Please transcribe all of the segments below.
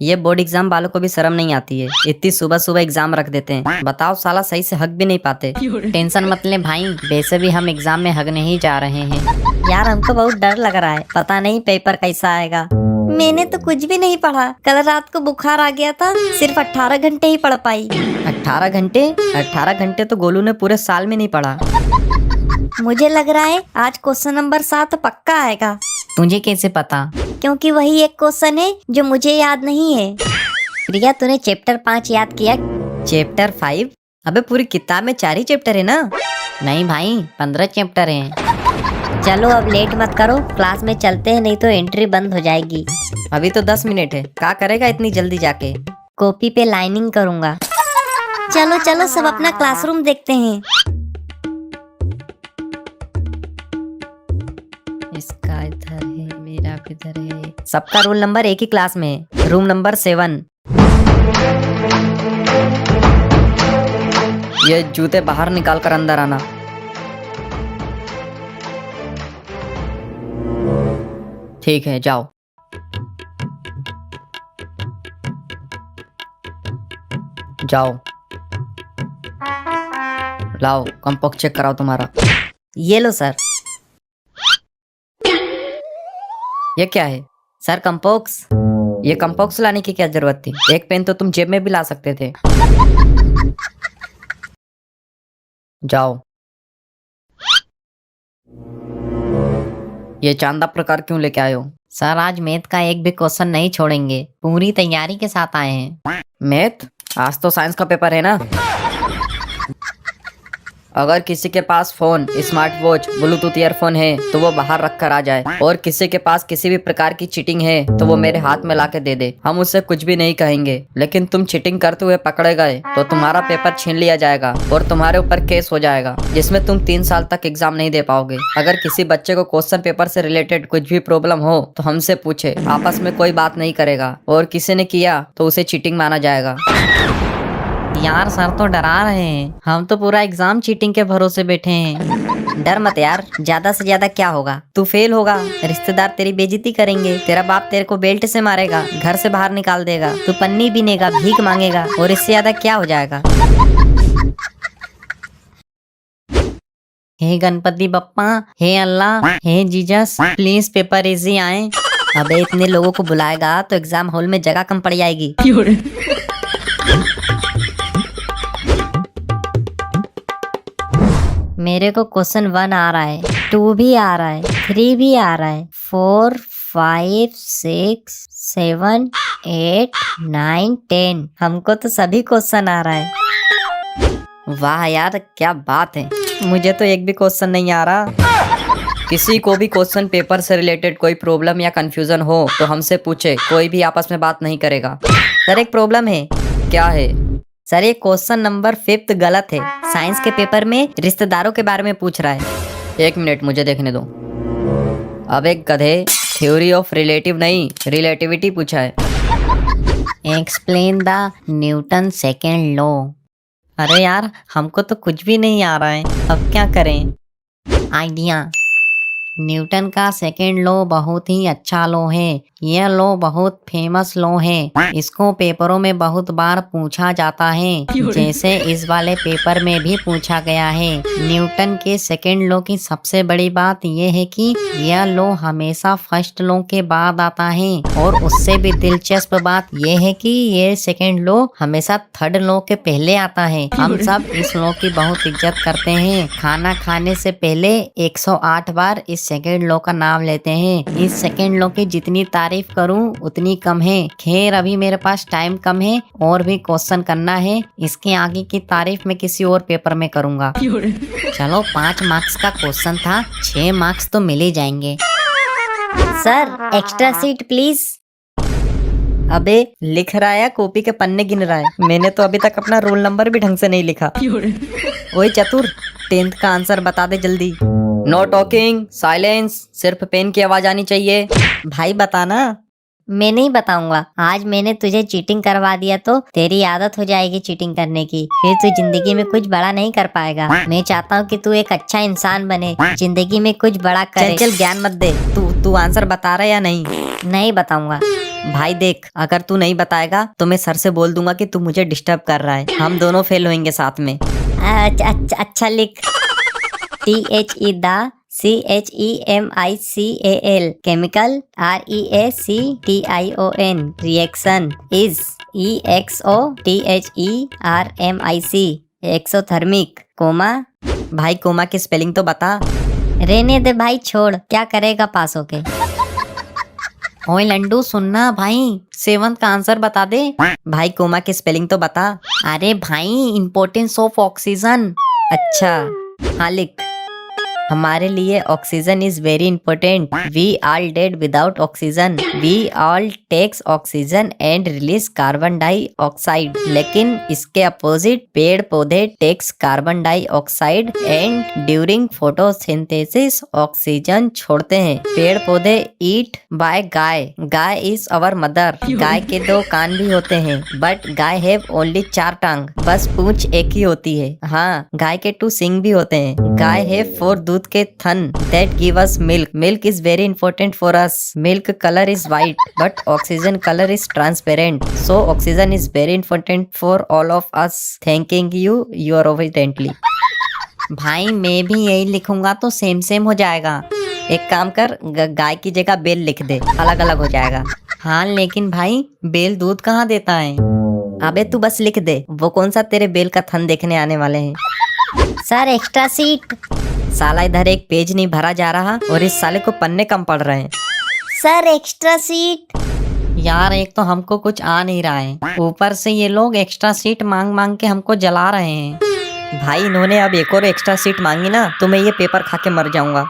ये board exam वालों को भी शर्म नहीं आती है, इतनी सुबह सुबह एग्जाम रख देते हैं। बताओ साला सही से हक भी नहीं पाते। टेंशन मत ले भाई, वैसे भी हम एग्जाम में हगने ही जा रहे हैं। यार हमको बहुत डर लग रहा है, पता नहीं पेपर कैसा आएगा। मैंने तो कुछ भी नहीं पढ़ा, कल रात को बुखार आ गया था, सिर्फ 18 घंटे ही पढ़ पाई। 18 घंटे? 18 घंटे तो गोलू ने पूरे साल में नहीं पढ़ा। मुझे लग रहा है आज क्वेश्चन नंबर 7 पक्का आएगा। तुझे कैसे पता? क्योंकि वही एक क्वेश्चन है जो मुझे याद नहीं है। प्रिया तूने चैप्टर 5 याद किया? चैप्टर 5? अबे पूरी किताब में 4 ही चैप्टर है ना। नहीं भाई, 15 चैप्टर हैं। चलो अब लेट मत करो, क्लास में चलते हैं, नहीं तो एंट्री बंद हो जाएगी। अभी तो 10 मिनट है, क्या करेगा इतनी जल्दी जाके? कॉपी पे लाइनिंग करूंगा। चलो चलो सब अपना क्लासरूम देखते हैं। इसका इधर है, मेरा किधर है? सबका रोल नंबर एक ही क्लास में है, रूम नंबर 7। ये जूते बाहर निकाल कर अंदर आना। ठीक है जाओ। जाओ लाओ कंपोक्स चेक कराओ तुम्हारा। ये लो सर। ये क्या है? सर कंपोक्स। ये कंपोक्स लाने की क्या जरूरत थी? एक पेन तो तुम जेब में भी ला सकते थे। जाओ। ये चांदा प्रकार क्यों लेके आए हो? सर आज मैथ का एक भी क्वेश्चन नहीं छोड़ेंगे, पूरी तैयारी के साथ आए हैं। मैथ? आज तो साइंस का पेपर है ना। अगर किसी के पास phone, smart watch, bluetooth earphone है तो वो बाहर रख कर आ जाए, और किसी के पास किसी भी प्रकार की चीटिंग है तो वो मेरे हाथ में लाके दे दे। हम उससे कुछ भी नहीं कहेंगे, लेकिन तुम चीटिंग करते हुए पकड़े गए तो तुम्हारा पेपर छीन लिया जाएगा और तुम्हारे ऊपर केस हो जाएगा, जिसमें तुम 3 साल तक एग्जाम नहीं दे पाओगे। अगर किसी बच्चे को क्वेश्चन पेपर से रिलेटेड कुछ भी प्रॉब्लम हो तो हमसे पूछे, आपस में कोई बात नहीं करेगा, और किसी ने किया तो उसे चीटिंग माना जाएगा। यार सर तो डरा रहे हैं, हम तो पूरा एग्जाम चीटिंग के भरोसे बैठे हैं। डर मत यार, ज्यादा से ज्यादा क्या होगा, तू फेल होगा, रिश्तेदार तेरी बेइज्जती करेंगे, तेरा बाप तेरे को बेल्ट से मारेगा, घर से बाहर निकाल देगा, तू पन्नी बीनेगा, भीख मांगेगा, और इससे ज्यादा क्या हो जाएगा। हे गणपति बप्पा, हे अल्लाह, हे जीसस, प्लीज पेपर इजी आए। अबे इतने लोगों को बुलाएगा तो एग्जाम हॉल में जगह कम पड़ जाएगी। मेरे को क्वेश्चन 1 आ रहा है, 2 भी आ रहा है, 3 भी आ रहा है, 4, 5, 6, 7, 8, 9, 10। हमको तो सभी क्वेश्चन आ रहा है। वाह यार क्या बात है, मुझे तो एक भी क्वेश्चन नहीं आ रहा। किसी को भी क्वेश्चन पेपर से रिलेटेड कोई प्रॉब्लम या कंफ्यूजन हो तो हमसे पूछे, कोई भी आपस में बात नहीं करेगा। सर एक प्रॉब्लम है। क्या है? सर ये क्वेश्चन नंबर 5 गलत है, साइंस के पेपर में रिश्तेदारों के बारे में पूछ रहा है। 1 मिनट मुझे देखने दो। अब एक गधे, थ्योरी ऑफ रिलेटिव नहीं रिलेटिविटी पूछा है। Explain the Newton second law. अरे यार हमको तो कुछ भी नहीं आ रहा है, अब क्या करें? आइडिया, न्यूटन का सेकेंड लॉ बहुत ही अच्छा लॉ है। यह लॉ बहुत फेमस लॉ है, इसको पेपरों में बहुत बार पूछा जाता है, जैसे इस वाले पेपर में भी पूछा गया है। न्यूटन के सेकेंड लॉ की सबसे बड़ी बात यह है कि यह लॉ हमेशा फर्स्ट लॉ के बाद आता है, और उससे भी दिलचस्प बात यह है कि ये सेकेंड लॉ हमेशा थर्ड लॉ के पहले आता है। हम सब इस लॉ की बहुत इज्जत करते हैं। खाना खाने से पहले 108 बार इस सेकेंड लॉ का नाम लेते हैं। इस सेकेंड लॉ की जितनी तारीफ करूं उतनी कम है। खैर अभी मेरे पास टाइम कम है और भी क्वेश्चन करना है, इसके आगे की तारीफ मैं किसी और पेपर में करूंगा। चलो 5 मार्क्स का क्वेश्चन था, 6 मार्क्स तो मिल ही जाएंगे। Sir extra seat please. अबे लिख रहा है, कॉपी के पन्ने गिन रहा है। मैंने तो अभी तक अपना रोल नंबर भी ढंग से नहीं लिखा। ओए चतुर, 10th का आंसर बता दे जल्दी। नो टॉकिंग, साइलेंस, सिर्फ पेन की आवाज आनी चाहिए। भाई बताना। मैं नहीं बताऊंगा, आज मैंने तुझे चीटिंग करवा दिया तो तेरी आदत हो जाएगी चीटिंग करने की, फिर तू जिंदगी में कुछ बड़ा नहीं कर पाएगा। मैं चाहता हूँ कि तू एक अच्छा इंसान बने, जिंदगी में कुछ बड़ा करे। चल ज्ञान मत दे, तू आंसर बता रहा है या नहीं? नहीं बताऊंगा। भाई देख, अगर तू नहीं बताएगा तो मैं सर से बोल दूंगा कि तू मुझे डिस्टर्ब कर रहा है। हम दोनों फेल होंगे साथ में। अच्छा लिख। THE the CHEMICAL chemical REACTION reaction is EXOTHERMIC exothermic comma. भाई कोमा की स्पेलिंग तो बता। रहने दे भाई, छोड़, क्या करेगा पास होके। ओए लंडू सुनना भाई, 7th का आंसर बता दे। भाई कोमा की स्पेलिंग तो बता। अरे भाई, इम्पोर्टेंस ऑफ ऑक्सीजन। अच्छा हाँ लिख। हमारे लिए oxygen is very important. We all dead without oxygen. We all takes oxygen and release carbon dioxide. लेकिन इसके अपोजिट पेड़ पौधे takes carbon dioxide and during photosynthesis oxygen छोड़ते हैं। पेड़ पौधे ईट बाय गाय। गाय इज अवर मदर। गाय के 2 कान भी होते हैं बट गाय हैव ओनली 4 टांग। बस पूंछ एक ही होती है। हाँ, गाय के 2 सिंग भी होते हैं। गाय हैव 4 दूध के थन that give us milk. Milk is very important for us. Milk color is white but oxygen color is transparent. So oxygen is very important for all of us. Thanking you, you are obediently. भाई मैं भी यही लिखूंगा तो same same हो जाएगा। एक काम कर, गाय की जगह बेल लिख दे, अलग अलग हो जाएगा। हाँ लेकिन भाई, बेल दूध कहाँ देता है? अबे तू बस लिख दे, वो कौन सा तेरे बेल का थन देखने आने वाले हैं। Sir extra seat. साला इधर एक पेज नहीं भरा जा रहा और इस साले को पन्ने कम पड़ रहे हैं। Sir extra seat. यार एक तो हमको कुछ आ नहीं रहा है, ऊपर से ये लोग एक्स्ट्रा सीट मांग मांग के हमको जला रहे हैं। भाई इन्होंने अब एक और एक्स्ट्रा सीट मांगी ना तो मैं ये पेपर खा के मर जाऊंगा।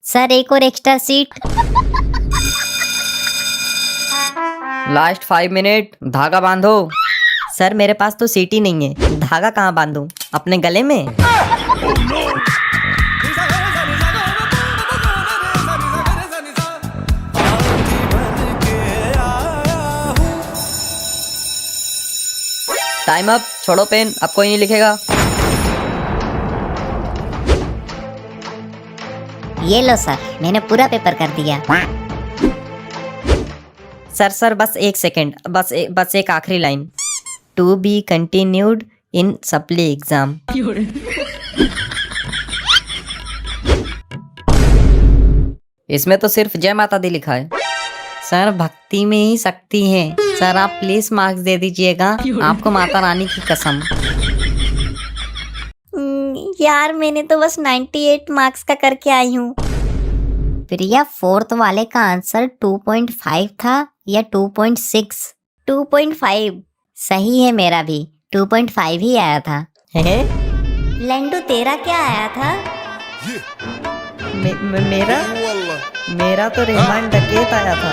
सर एक और एक्स्ट्रा सीट। लास्ट 5 मिनट, धागा बांधो। सर मेरे पास तो सीट ही नहीं है, धागा कहाँ बांधूं? अपने गले में? टाइम अप, छोड़ो पेन, अब कोई नहीं लिखेगा। ये लो सर, मैंने पूरा पेपर कर दिया। सर बस 1 सेकेंड, बस एक आखिरी line. To be continued in supply exam. इसमें तो सिर्फ जय माता दी लिखा है। सर भक्ति में ही शक्ति है। सर आप प्लीज मार्क्स दे दीजिएगा, आपको माता रानी की कसम। यार मैंने तो बस 98 मार्क्स का करके आई हूँ। प्रिया, 4th वाले का आंसर 2.5 था या 2.6? 2.5 सही है, मेरा भी 2.5 ही आया था। लंडू तेरा क्या आया था? मेरा तो रहमान डकैत आया था।